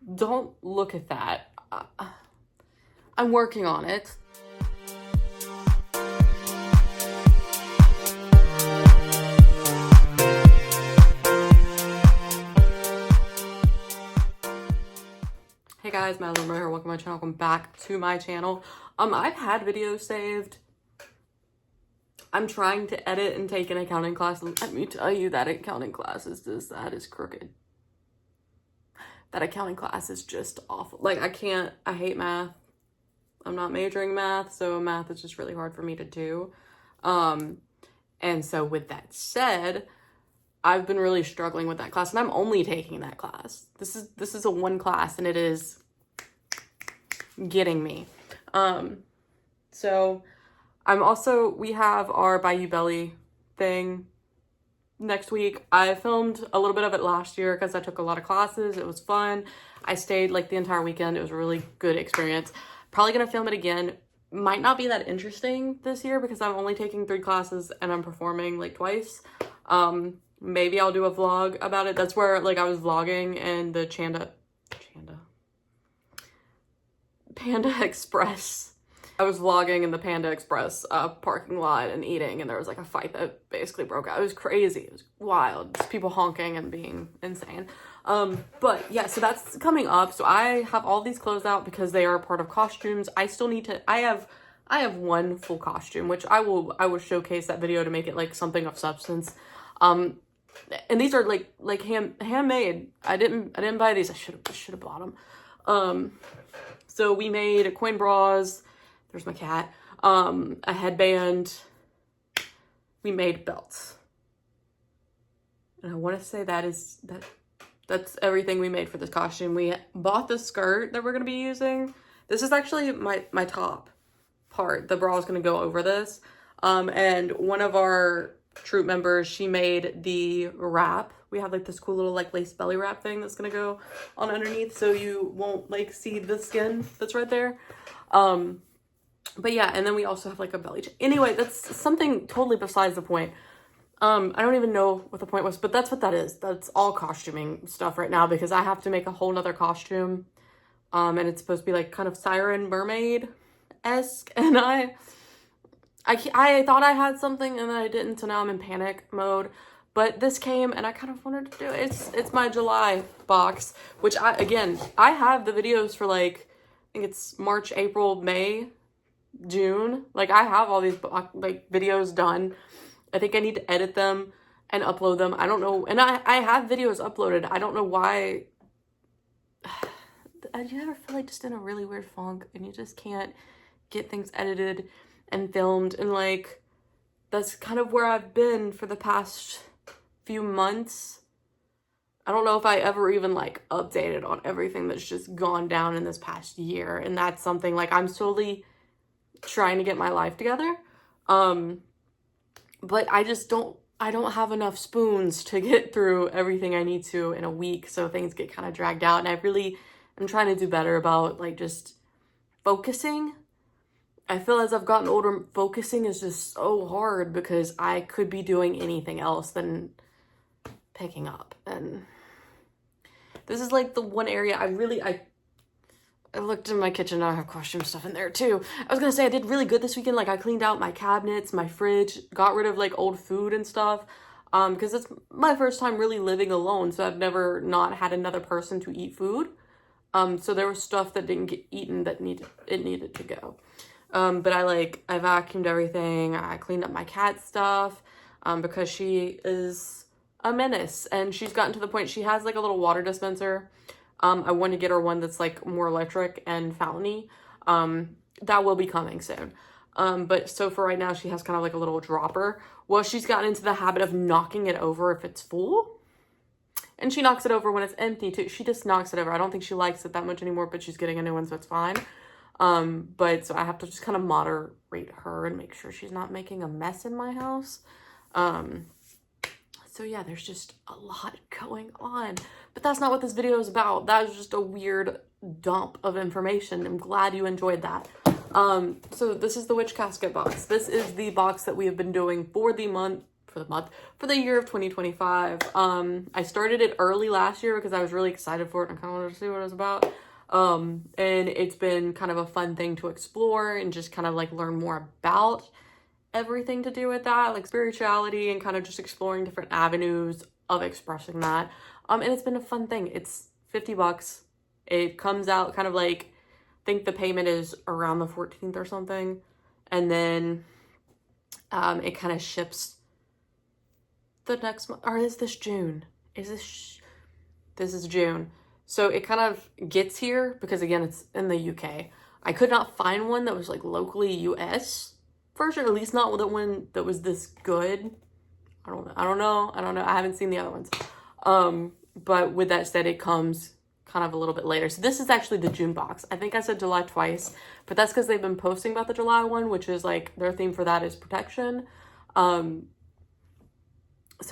don't look at that. I'm working on it. Hey guys, Madeline, Monroe here. Welcome to my channel. Welcome back to my channel. I've had videos saved. I'm trying to edit and take an accounting class. Let me tell you, that accounting class that is crooked. That accounting class is just awful. Like, I hate math. I'm not majoring in math, so math is just really hard for me to do. And so with that said, I've been really struggling with that class, and I'm only taking that class. This is a one class, and it is getting me. So we have our Bayou Belly thing next week. I filmed a little bit of it last year because I took a lot of classes. It was fun. I stayed like the entire weekend. It was a really good experience. Probably gonna film it again. Might not be that interesting this year because I'm only taking 3 classes and I'm performing like twice. Maybe I'll do a vlog about it. That's where like I was vlogging in the Panda Express. I was vlogging in the Panda Express parking lot and eating, and there was like a fight that basically broke out. It was crazy. It was wild. Just people honking and being insane. But yeah, so that's coming up. So I have all these clothes out because they are part of costumes. I still need to, I have one full costume, which I will showcase that video to make it like something of substance. And these are like handmade. I didn't buy these. I should have bought them. So we made coin bras. There's my cat. A headband. We made belts. And I want to say that's everything we made for this costume. We bought the skirt that we're going to be using. This is actually my top part. The bra is going to go over this. And one of our troop members, she made the wrap. We have like this cool little like lace belly wrap thing that's going to go on underneath so you won't like see the skin that's right there. But yeah, and then we also have like a belly chain. Anyway, that's something totally besides the point. I don't even know what the point was, but that's what that is. That's all costuming stuff right now because I have to make a whole nother costume. And it's supposed to be like kind of siren mermaid-esque. And I thought I had something and then I didn't, so now I'm in panic mode. But this came and I kind of wanted to do it. It's my July box, which I have the videos for like, I think it's March, April, May, June. Like I have all these like videos done. I think I need to edit them and upload them. I don't know. And I have videos uploaded. I don't know why. Do you ever feel like just in a really weird funk and you just can't get things edited and filmed? And like, that's kind of where I've been for the past few months. I don't know if I ever even like updated on everything that's just gone down in this past year. And that's something like I'm slowly trying to get my life together. But I don't have enough spoons to get through everything I need to in a week. So things get kind of dragged out. And I'm trying to do better about like just focusing. I feel as I've gotten older, focusing is just so hard because I could be doing anything else than picking up. And this is like the one area I looked in my kitchen. I have costume stuff in there too. I was gonna say I did really good this weekend. Like I cleaned out my cabinets, my fridge, got rid of like old food and stuff. Because it's my first time really living alone. So I've never not had another person to eat food. So there was stuff that didn't get eaten that needed to go. But I vacuumed everything. I cleaned up my cat stuff, because she is a menace and she's gotten to the point, she has like a little water dispenser. I want to get her one that's like more electric and fountain-y. That will be coming soon. But so for right now, she has kind of like a little dropper. Well, she's gotten into the habit of knocking it over if it's full. And she knocks it over when it's empty too. She just knocks it over. I don't think she likes it that much anymore, but she's getting a new one, so it's fine. But so I have to just kind of moderate her and make sure she's not making a mess in my house. So yeah, there's just a lot going on, but that's not what this video is about. That was just a weird dump of information. I'm glad you enjoyed that. So this is the witch casket box. This is the box that we have been doing for the month for the month, for the year of 2025. I started it early last year because I was really excited for it and I kind of wanted to see what it was about. And it's been kind of a fun thing to explore and just kind of like learn more about everything to do with that, like spirituality, and kind of just exploring different avenues of expressing that. And it's been a fun thing. It's $50. It comes out kind of like, I think the payment is around the 14th or something. And then it kind of ships the next month. Or is this June? This is June. So it kind of gets here because, again, it's in the UK. I could not find one that was like locally US version, at least not the one that was this good. I don't know. I haven't seen the other ones. But with that said, it comes kind of a little bit later. So this is actually the June box. I think I said July twice, but that's because they've been posting about the July one, which is like their theme for that is protection. So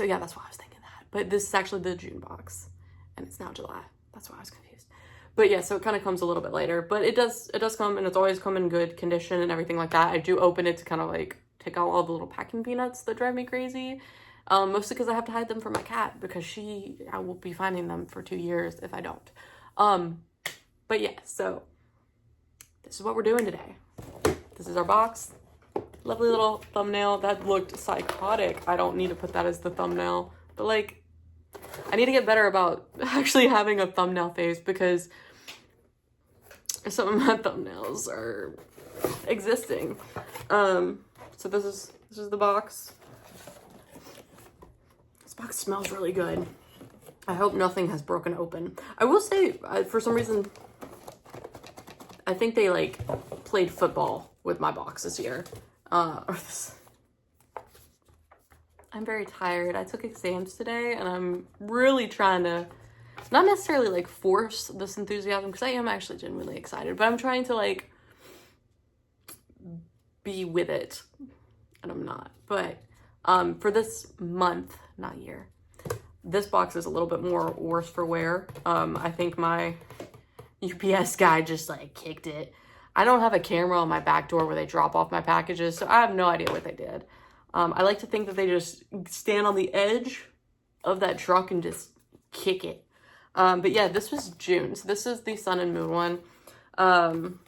yeah, that's why I was thinking that. But this is actually the June box, and it's now July. That's why I was confused. But yeah, so it kind of comes a little bit later, but it does come, and it's always come in good condition and everything like that. I do open it to kind of like take out all the little packing peanuts that drive me crazy. Mostly because I have to hide them from my cat because I will be finding them for 2 years if I don't. But yeah, so this is what we're doing today. This is our box. Lovely little thumbnail. That looked psychotic. I don't need to put that as the thumbnail, but like, I need to get better about actually having a thumbnail face because some of my thumbnails are existing. So this is the box. This box smells really good. I hope nothing has broken open. I will say, for some reason, I think they like played football with my box this year. I'm very tired. I took exams today and I'm really trying to not necessarily like force this enthusiasm because I am actually genuinely excited, but I'm trying to like be with it, and I'm not. But for this month, not year, this box is a little bit more worse for wear. I think my UPS guy just like kicked it. I don't have a camera on my back door where they drop off my packages, so I have no idea what they did. I like to think that they just stand on the edge of that truck and just kick it. But yeah, this was June. So this is the Sun and Moon one. And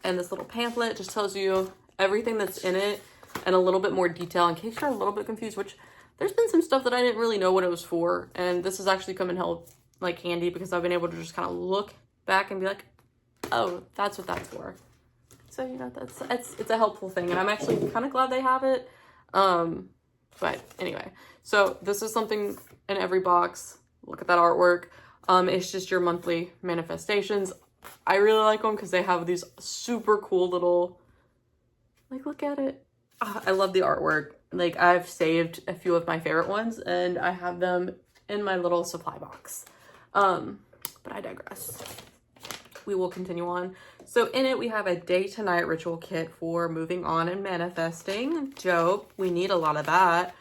this little pamphlet just tells you everything that's in it and a little bit more detail in case you're a little bit confused, which there's been some stuff that I didn't really know what it was for. And this has actually come in like handy because I've been able to just kind of look back and be like, oh, that's what that's for. So, you know, it's a helpful thing. And I'm actually kind of glad they have it. But anyway, so this is something in every box. Look at that artwork. It's just your monthly manifestations. I really like them because they have these super cool little, like, look at it. I love the artwork. Like, I've saved a few of my favorite ones and I have them in my little supply box. But I digress. We will continue on. So in it, we have a day to night ritual kit for moving on and manifesting. Dope. We need a lot of that.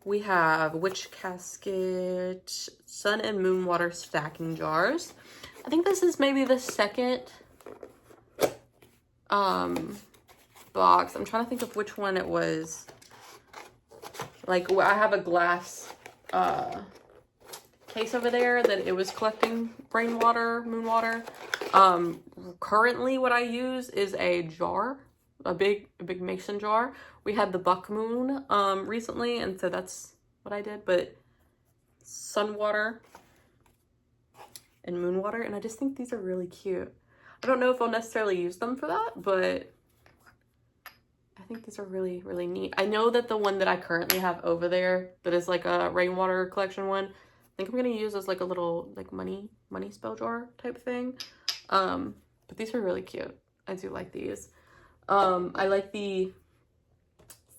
We have witch casket, sun and moon water stacking jars. I think this is maybe the second box. I'm trying to think of which one it was. Like, I have a glass case over there that it was collecting rainwater, moon water. Currently what I use is a jar, a big mason jar. We had the buck moon recently, and so that's what I did. But sun water and moon water, and I just think these are really cute. I don't know if I'll necessarily use them for that, but I think these are really, really neat. I know that the one that I currently have over there that is like a rainwater collection one, I think I'm gonna use as like a little like money spell jar type thing. But these are really cute. I do like these. I like the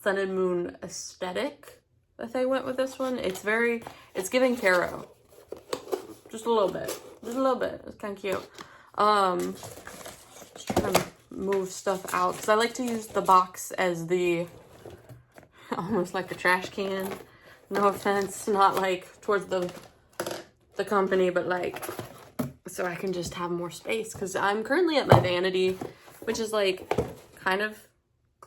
sun and moon aesthetic that they went with this one. It's giving tarot. Just a little bit. It's kind of cute. Just trying to move stuff out because I like to use the box as almost like a trash can. No offense, not like towards the company, but like so I can just have more space because I'm currently at my vanity, which is like kind of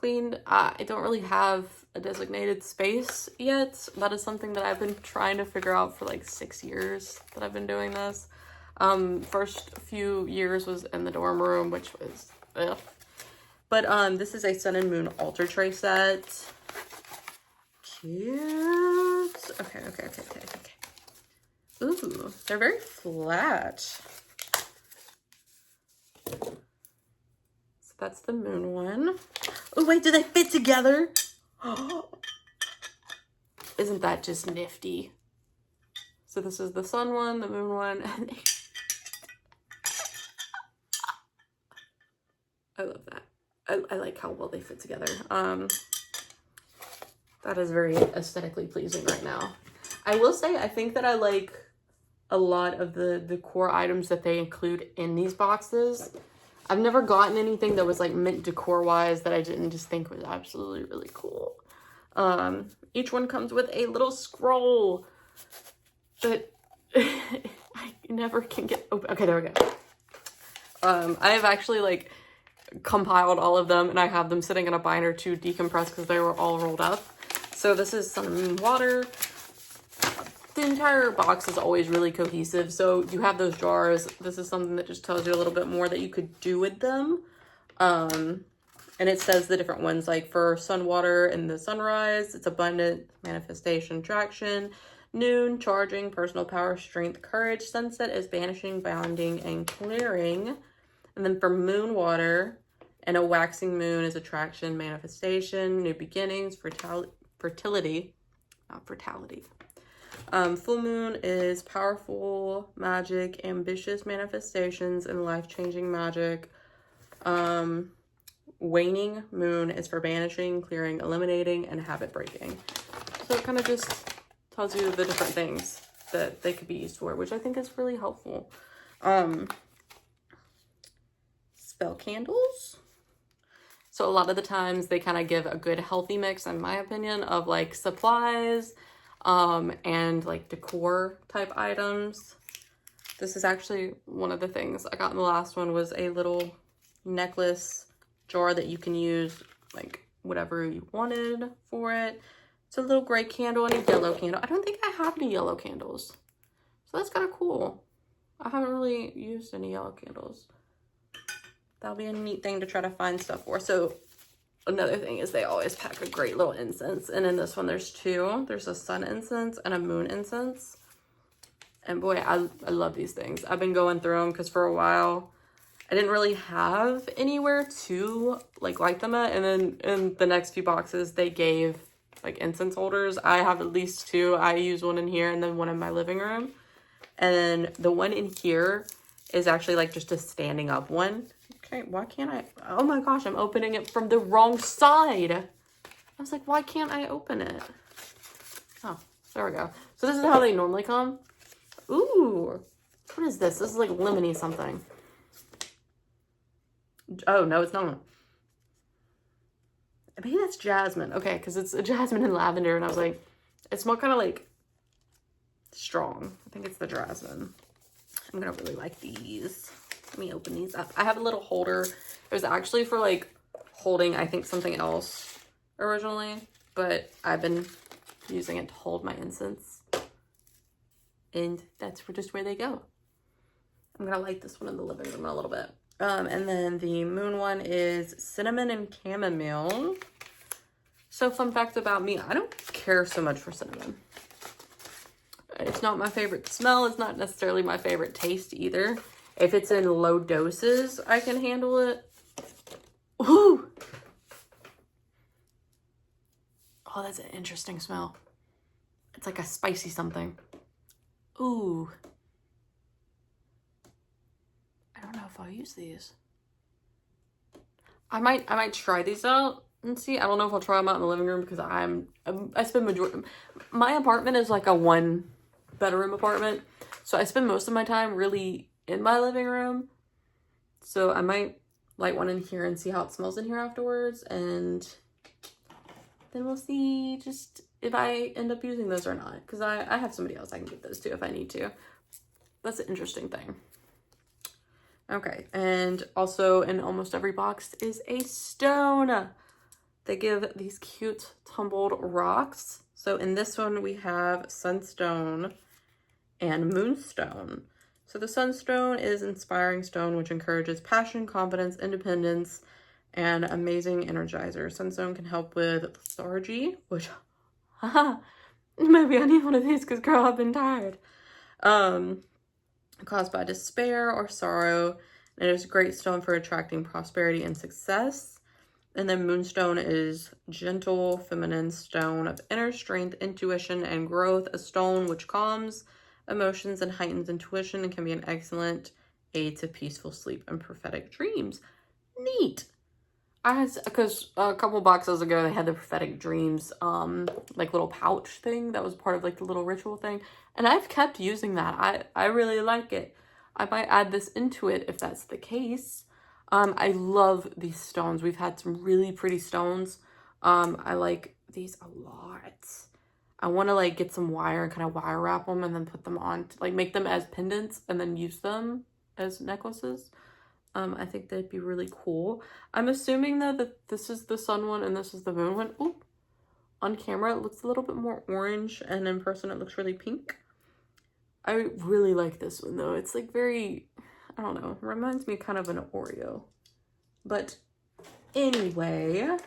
cleaned. I don't really have a designated space yet. That is something that I've been trying to figure out for like 6 years that I've been doing this. First few years was in the dorm room, which was ugh. But this is a Sun and Moon altar tray set. Cute. Okay. Ooh, they're very flat. So that's the moon one. Oh wait, do they fit together? Isn't that just nifty? So this is the sun one, the moon one, and I love that. I like how well they fit together. That is very aesthetically pleasing right now. I will say, I think that I like a lot of the decor items that they include in these boxes. I've never gotten anything that was like mint decor wise that I didn't just think was absolutely really cool. Each one comes with a little scroll that I never can get open. Okay, there we go. I have actually like compiled all of them and I have them sitting in a binder to decompress because they were all rolled up. So this is Sun and Moon water. The entire box is always really cohesive. So you have those jars. This is something that just tells you a little bit more that you could do with them. And it says the different ones, like for sun water and the sunrise, it's abundant, manifestation, traction, noon, charging, personal power, strength, courage, sunset is banishing, bounding, and clearing. And then for moon water and a waxing moon is attraction, manifestation, new beginnings, fertility, not fatality. Full moon is powerful magic, ambitious manifestations, and life-changing magic. Waning moon is for banishing, clearing, eliminating, and habit breaking. So it kind of just tells you the different things that they could be used for, which I think is really helpful. Spell candles. So a lot of the times they kind of give a good healthy mix, in my opinion, of like supplies, and like decor type items. This is actually one of the things I got in the last one was a little necklace jar that you can use like whatever you wanted for it. It's a little gray candle and a yellow candle. I don't think I have any yellow candles. So that's kind of cool. I haven't really used any yellow candles. That'll be a neat thing to try to find stuff for. So another thing is they always pack a great little incense. And in this one, there's two. There's a sun incense and a moon incense. And boy, I love these things. I've been going through them because for a while, I didn't really have anywhere to like light them at. And then in the next few boxes, they gave like incense holders. I have at least two. I use one in here and then one in my living room. And then the one in here is actually like just a standing up one. Okay, why can't I? Oh my gosh, I'm opening it from the wrong side. I was like, why can't I open it? Oh, there we go. So this is how they normally come. Ooh, what is this? This is like lemony something. Oh, no, it's not. Maybe that's jasmine. Okay, because it's a jasmine and lavender. And I was like, it smells kind of like strong. I think it's the jasmine. I'm going to really like these. Let me open these up. I have a little holder. It was actually for like holding, I think, something else originally. But I've been using it to hold my incense. And that's just where they go. I'm going to light this one in the living room a little bit. And then the moon one is cinnamon and chamomile. So fun fact about me, I don't care so much for cinnamon. It's not my favorite smell. It's not necessarily my favorite taste either. If it's in low doses, I can handle it. Ooh. Oh, that's an interesting smell. It's like a spicy something. Ooh. I don't know if I'll use these. I might try these out and see. I don't know if I'll try them out in the living room because I spend majority. My apartment is like a 1-bedroom apartment, so I spend most of my time really in my living room. So I might light one in here and see how it smells in here afterwards, and then we'll see just if I end up using those or not. Because I have somebody else I can give those to if I need to. That's an interesting thing. Okay, and also in almost every box is a stone. they give these cute tumbled rocks. So in this one, we have sunstone and moonstone. So the sunstone is inspiring stone, which encourages passion, confidence, independence, and amazing energizer. Sunstone can help with lethargy, which, haha, maybe I need one of these because, girl, I've been tired. Caused by despair or sorrow. And it is a great stone for attracting prosperity and success. And then moonstone is gentle, feminine stone of inner strength, intuition, and growth. A stone which calms emotions and heightens intuition and can be an excellent aid to peaceful sleep and prophetic dreams. Neat. Because a couple boxes ago they had the prophetic dreams like little pouch thing that was part of like the little ritual thing, and I've kept using that. I really like it. I might add this into it if that's the case. I love these stones. We've had some really pretty stones. I like these a lot. I want to like get some wire and kind of wire wrap them and then put them on to, like, make them as pendants and then use them as necklaces. I think that'd be really cool. I'm assuming though that this is the sun one and this is the moon one. Ooh, on camera it looks a little bit more orange and in person it looks really pink. I really like this one though. It's like very, I don't know, reminds me kind of an Oreo. But anyway, I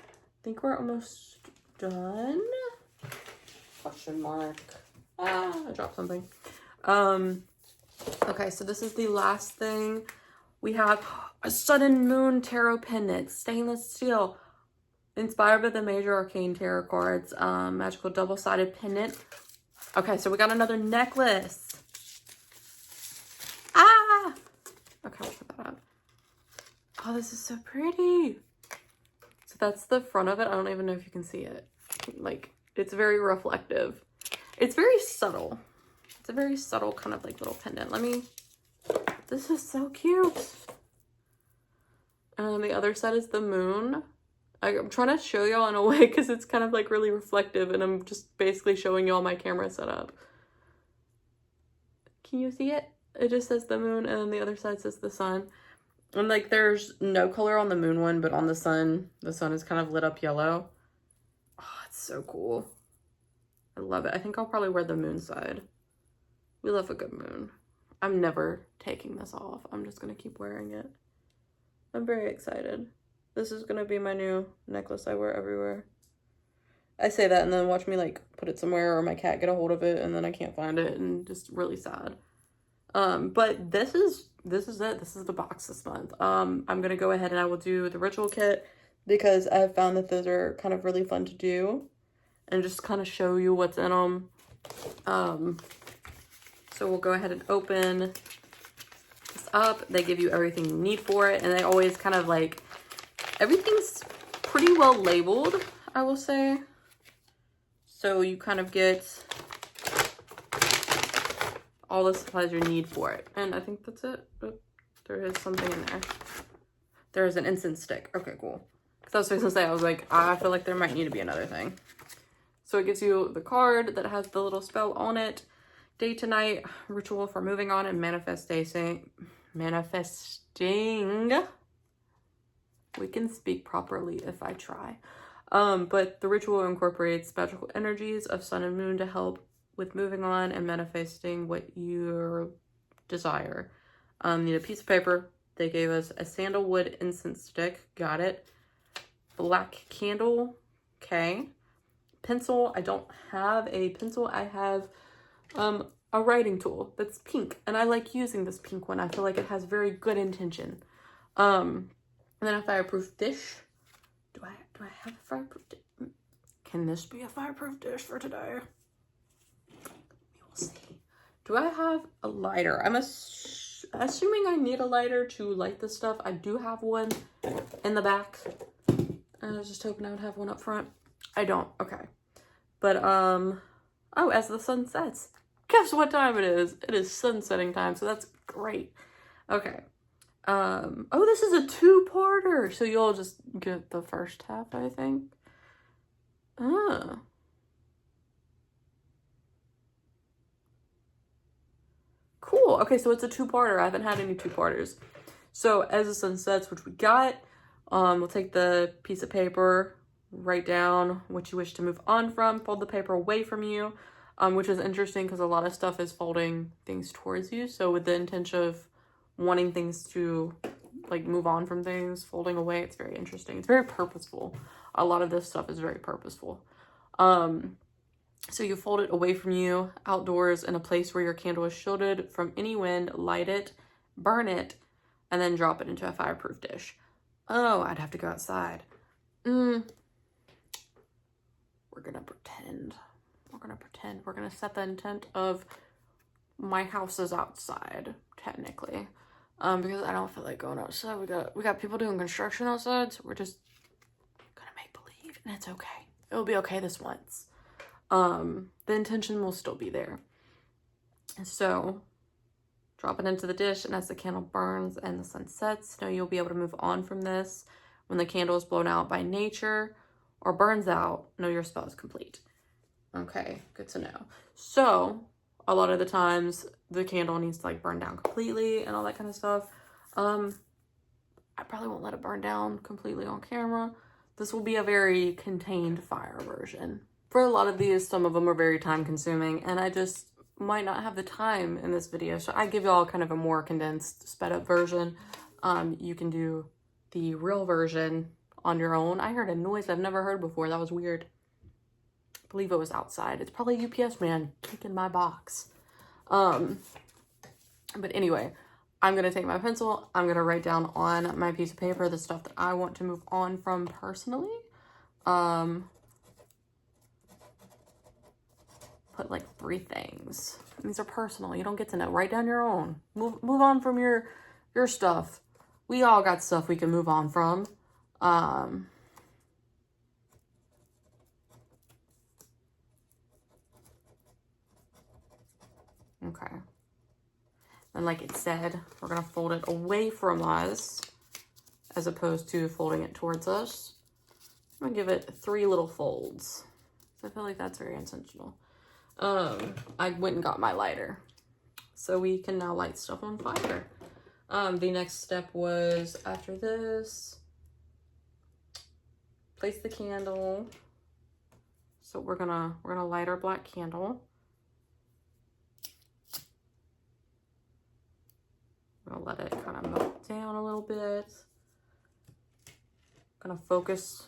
think we're almost done. Question mark. Ah, I dropped something. Okay, so this is the last thing. We have a sun and moon tarot pendant, stainless steel, inspired by the major arcane tarot cards, magical double-sided pendant. Okay, so we got another necklace. Ah! Okay, I'll put that up. Oh, this is so pretty. So that's the front of it. I don't even know if you can see it. Like, it's very reflective. It's very subtle. It's a very subtle kind of like little pendant. This is so cute. And on the other side is the moon. I'm trying to show y'all in a way because it's kind of like really reflective and I'm just basically showing y'all my camera setup. Can you see it? It just says the moon and then the other side says the sun. And like there's no color on the moon one, but on the sun is kind of lit up yellow. Oh, it's so cool. I love it. I think I'll probably wear the moon side. We love a good moon. I'm never taking this off. I'm just going to keep wearing it. I'm very excited. This is going to be my new necklace I wear everywhere. I say that and then watch me like put it somewhere or my cat get a hold of it and then I can't find it and just really sad. But this is it. This is the box this month. I'm going to go ahead and I will do the ritual kit because I've found that those are kind of really fun to do and just kind of show you what's in them. So we'll go ahead and open this up. They give you everything you need for it. And they always kind of like, everything's pretty well labeled, I will say. So you kind of get all the supplies you need for it. And I think that's it. Oh, there is something in there. There is an incense stick. Okay, cool. Because I was going to say, I was like, I feel like there might need to be another thing. So it gives you the card that has the little spell on it. Day to night ritual for moving on and manifesting. We can speak properly if I try. But the ritual incorporates magical energies of sun and moon to help with moving on and manifesting what you desire. Need a piece of paper. They gave us a sandalwood incense stick. Got it. Black candle. Okay. Pencil. I don't have a pencil. I have a writing tool that's pink. And I like using this pink one. I feel like it has very good intention. And then a fireproof dish. Do I have a fireproof dish? Can this be a fireproof dish for today? We will see. Do I have a lighter? I'm assuming I need a lighter to light this stuff. I do have one in the back. I was just hoping I would have one up front. I don't. Okay. But, oh, as the sun sets. Guess what time it is? It is sunsetting time, so that's great. Okay. Oh, this is a two-parter. So you'll just get the first half, I think. Ah. Cool. Okay, so it's a two-parter. I haven't had any two-parters. So as the sun sets, which we got, we'll take the piece of paper, write down what you wish to move on from, fold the paper away from you, which is interesting because a lot of stuff is folding things towards you. So with the intention of wanting things to like move on from things, folding away, it's very interesting. It's very purposeful. A lot of this stuff is very purposeful. So you fold it away from you, outdoors, in a place where your candle is shielded from any wind, light it, burn it, and then drop it into a fireproof dish. Oh, I'd have to go outside. We're gonna pretend. We're gonna set the intent of my house is outside, technically. Because I don't feel like going outside. We got people doing construction outside, so we're just gonna make believe, and it's okay. It'll be okay this once. The intention will still be there. So drop it into the dish, and as the candle burns and the sun sets, know you'll be able to move on from this. When the candle is blown out by nature or burns out, know your spell is complete. Okay, good to know. So a lot of the times the candle needs to like burn down completely and all that kind of stuff. I probably won't let it burn down completely on camera. This will be a very contained fire version. For a lot of these, some of them are very time consuming, and I just might not have the time in this video. So I give y'all kind of a more condensed, sped up version. You can do the real version on your own. I heard a noise I've never heard before. That was weird. I believe it was outside. It's probably a UPS man kicking my box. But anyway, I'm going to take my pencil. I'm going to write down on my piece of paper the stuff that I want to move on from personally. Put like 3 things. These are personal. You don't get to know. Write down your own. Move on from your stuff. We all got stuff we can move on from. Okay. And like it said, we're going to fold it away from us as opposed to folding it towards us. I'm going to give it 3 little folds. So I feel like that's very intentional. I went and got my lighter. So we can now light stuff on fire. The next step was, after this, place the candle. So we're gonna light our black candle. I'm gonna let it kind of melt down a little bit. Gonna focus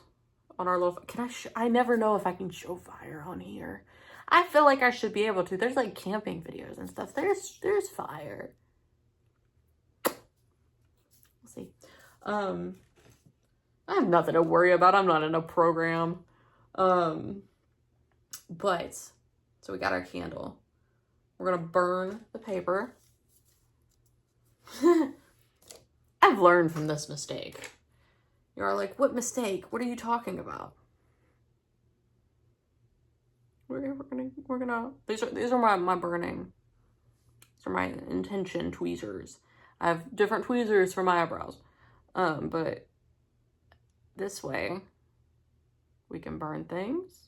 on our little, I never know if I can show fire on here. I feel like I should be able to. There's like camping videos and stuff. There's fire. We'll see. I have nothing to worry about. I'm not in a program. But so we got our candle. We're gonna burn the paper. I've learned from this mistake. You're like, what mistake? What are you talking about? We're gonna these are my burning. These are my intention tweezers. I have different tweezers for my eyebrows. But this way we can burn things,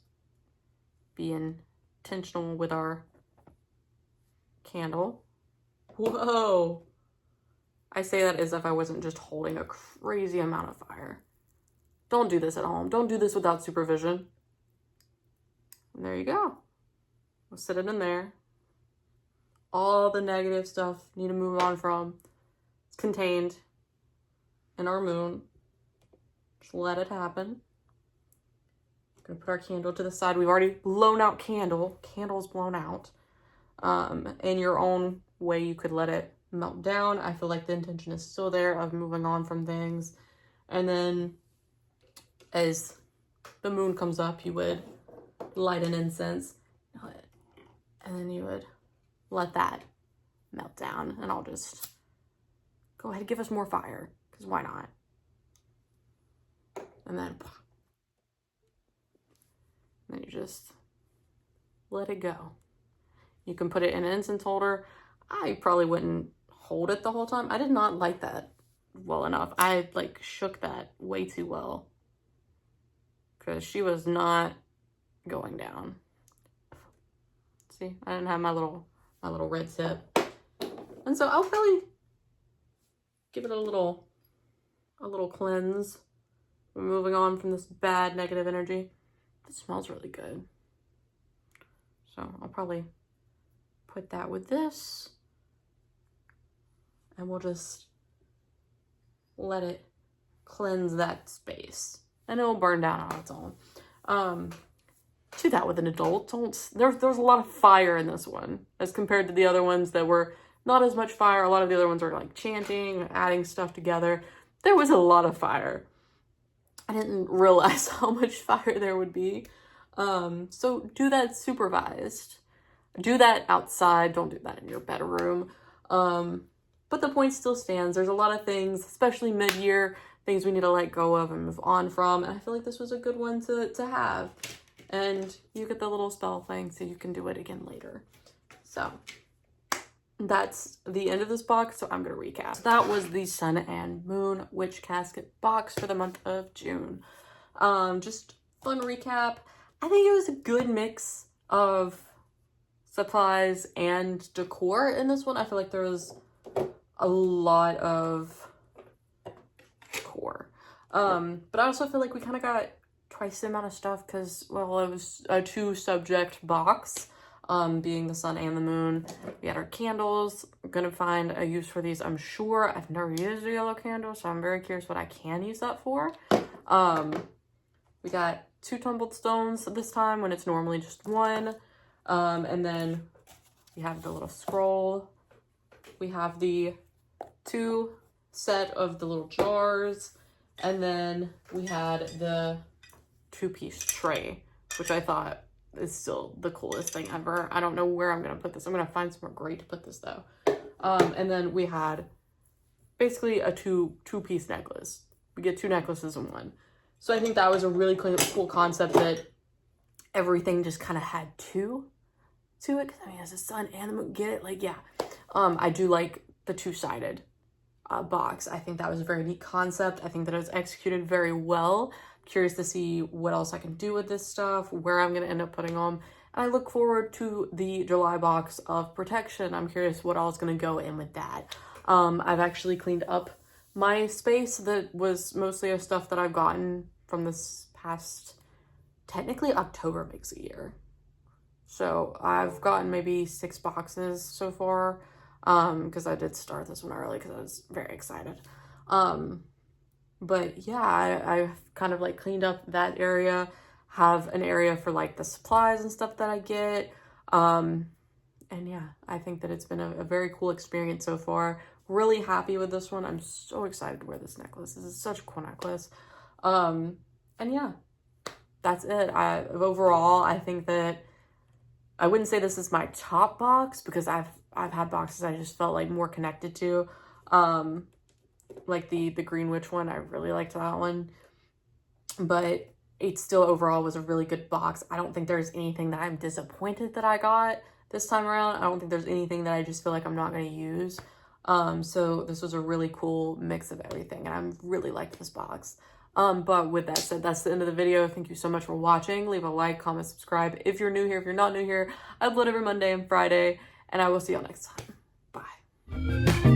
be intentional with our candle. Whoa. I say that as if I wasn't just holding a crazy amount of fire. Don't do this at home. Don't do this without supervision. And there you go. We'll sit it in there. All the negative stuff need to move on from. It's contained in our moon. Just let it happen. Gonna put our candle to the side. We've already blown out candle. Candle's blown out. In your own way, you could let it melt down. I feel like the intention is still there of moving on from things. And then as the moon comes up, you would light an incense, and then you would let that melt down, and I'll just go ahead and give us more fire, because why not? And then you just let it go. You can put it in an incense holder. I probably wouldn't hold it the whole time. I did not like that well enough. I like shook that way too well, because she was not going down. See, I didn't have my little red tip, and so I'll probably give it a little cleanse We're moving on from this bad negative energy. It smells really good. So I'll probably put that with this. And we'll just let it cleanse that space. And it'll burn down on its own. Do that with an adult. There's a lot of fire in this one as compared to the other ones that were not as much fire. A lot of the other ones are like chanting, adding stuff together. There was a lot of fire. I didn't realize how much fire there would be. So do that supervised. Do that outside. Don't do that in your bedroom. But the point still stands. There's a lot of things, especially mid-year, things we need to let go of and move on from. And I feel like this was a good one to have. And you get the little spell thing so you can do it again later. So that's the end of this box, so I'm going to recap. That was the Sun and Moon Witch Casket box for the month of June. Just fun recap. I think it was a good mix of supplies and decor in this one. I feel like there was a lot of decor. But I also feel like we kind of got twice the amount of stuff because, well, it was a 2-subject box, being the sun and the moon. We had our candles. I'm gonna find a use for these, I'm sure. I've never used a yellow candle, so I'm very curious what I can use that for. We got 2 tumbled stones this time when it's normally just 1. And then we have the little scroll. We have the 2 set of the little jars. And then we had the 2-piece tray, which I thought is still the coolest thing ever. I don't know where I'm gonna put this. I'm gonna find somewhere great to put this though. And then we had basically a two-piece necklace. We get 2 necklaces in one. So I think that was a really cool concept that everything just kind of had 2 to it. Because I mean, as the sun and the moon, get it? Like, yeah. I do like the 2-sided box. I think that was a very neat concept. I think that it was executed very well. Curious to see what else I can do with this stuff, where I'm going to end up putting them. And I look forward to the July box of protection. I'm curious what all is going to go in with that. I've actually cleaned up my space that was mostly of stuff that I've gotten from this past, technically October makes a year. So I've gotten maybe 6 boxes so far, because I did start this one early because I was very excited. But yeah, I've kind of like cleaned up that area, have an area for like the supplies and stuff that I get. And yeah, I think that it's been a very cool experience so far. Really happy with this one. I'm so excited to wear this necklace. This is such a cool necklace. And yeah, that's it. Overall, I think that I wouldn't say this is my top box because I've had boxes I just felt like more connected to. Like the Green Witch one, I really liked that one. But it still overall was a really good box. I don't think there's anything that I'm disappointed that I got this time around. I don't think there's anything that I just feel like I'm not going to use. So this was a really cool mix of everything, and I really liked this box. But with that said, that's the end of the video. Thank you so much for watching. Leave a like, comment, subscribe. If you're new here, if you're not new here, I upload every Monday and Friday, and I will see y'all next time. Bye.